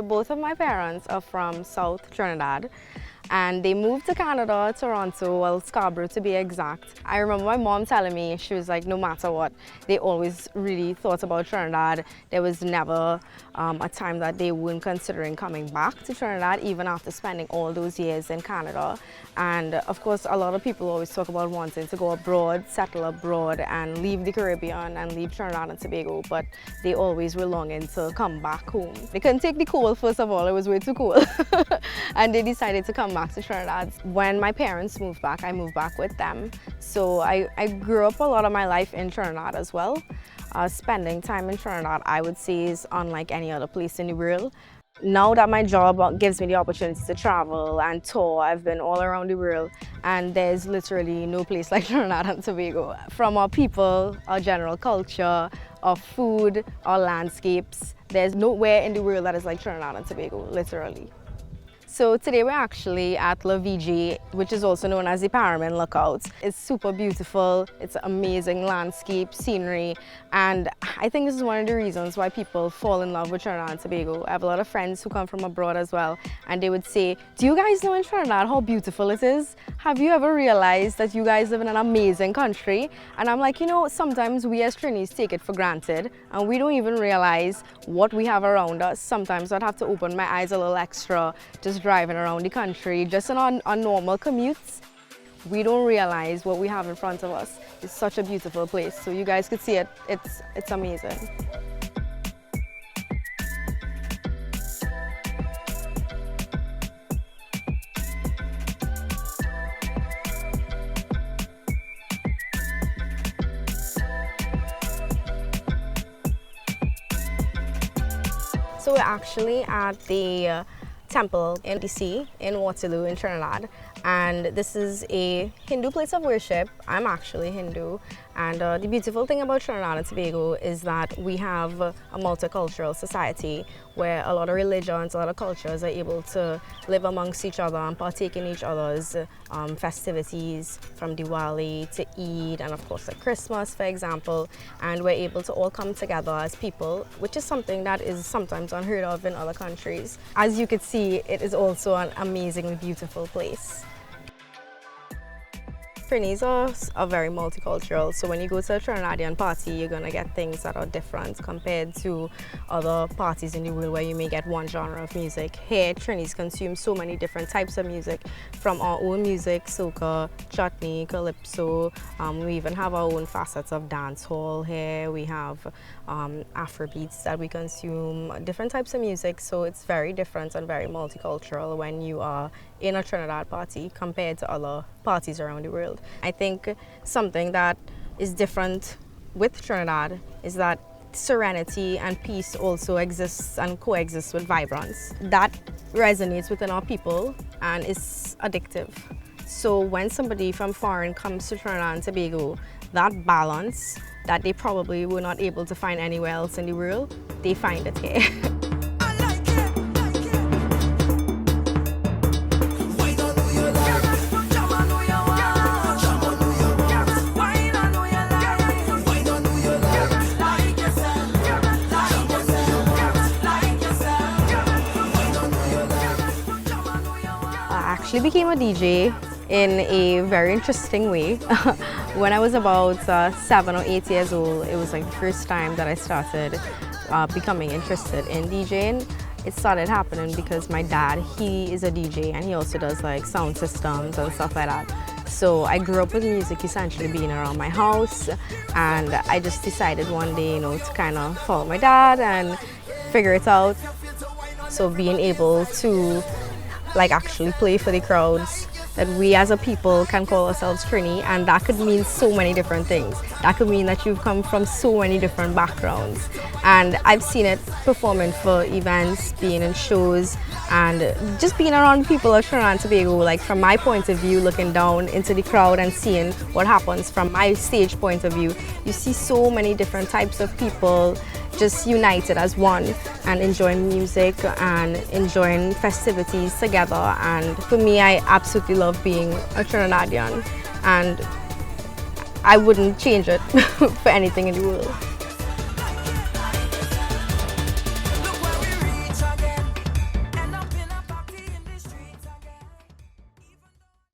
So both of my parents are from South Trinidad, and they moved to Canada, Toronto, well, Scarborough to be exact. I remember my mom telling me, she was like, no matter what, they always really thought about Trinidad. There was never a time that they weren't considering coming back to Trinidad, even after spending all those years in Canada. And of course, a lot of people always talk about wanting to go abroad, settle abroad, and leave the Caribbean and leave Trinidad and Tobago, but they always were longing to come back home. They couldn't take the cold, first of all, it was way too cold. And they decided to come back to Trinidad. When my parents moved back, I moved back with them. So I grew up a lot of my life in Trinidad as well. Spending time in Trinidad, I would say, is unlike any other place in the world. Now that my job gives me the opportunity to travel and tour, I've been all around the world, and there's literally no place like Trinidad and Tobago. From our people, our general culture, our food, our landscapes, there's nowhere in the world that is like Trinidad and Tobago, literally. So today we're actually at La Vigi, which is also known as the Paramin Lookout. It's super beautiful, it's amazing landscape, scenery, and I think this is one of the reasons why people fall in love with Trinidad and Tobago. I have a lot of friends who come from abroad as well, and they would say, do you guys know in Trinidad how beautiful it is? Have you ever realized that you guys live in an amazing country? And I'm like, you know, sometimes we as Trinis take it for granted, and we don't even realize what we have around us. Sometimes I'd have to open my eyes a little extra, just driving around the country, just on normal commutes. We don't realize what we have in front of us. It's such a beautiful place. So you guys could see it. It's amazing. So we're actually at the temple in the sea in Waterloo in Trinidad, and this is a Hindu place of worship. I'm actually Hindu, and the beautiful thing about Trinidad and Tobago is that we have a multicultural society where a lot of religions, a lot of cultures are able to live amongst each other and partake in each other's festivities, from Diwali to Eid, and of course like Christmas, for example, and we're able to all come together as people, which is something that is sometimes unheard of in other countries. As you can see, it is also an amazingly beautiful place. Trinis are very multicultural, so when you go to a Trinidadian party, you're going to get things that are different compared to other parties in the world where you may get one genre of music. Here, Trinis consume so many different types of music, from our own music, soca, chutney, calypso. We even have our own facets of dancehall here. We have Afrobeats that we consume, different types of music, so it's very different and very multicultural when you are in a Trinidad party compared to other parties around the world. I think something that is different with Trinidad is that serenity and peace also exists and coexists with vibrance. That resonates within our people and is addictive. So when somebody from foreign comes to Trinidad and Tobago, that balance that they probably were not able to find anywhere else in the world, they find it here. I actually became a DJ in a very interesting way. When I was about 7 or 8 years old, it was like the first time that I started becoming interested in DJing. It started happening because my dad, he is a DJ and he also does like sound systems and stuff like that. So I grew up with music essentially being around my house, and I just decided one day, you know, to kind of follow my dad and figure it out. So being able to like actually play for the crowds, that we as a people can call ourselves Trini, and that could mean so many different things. That could mean that you've come from so many different backgrounds, and I've seen it performing for events, being in shows, and just being around people of Trinidad and Tobago. Like from my point of view, looking down into the crowd and seeing what happens from my stage point of view, you see so many different types of people just united as one and enjoying music and enjoying festivities together. And for me, I absolutely love being a Trinidadian, and I wouldn't change it for anything in the world.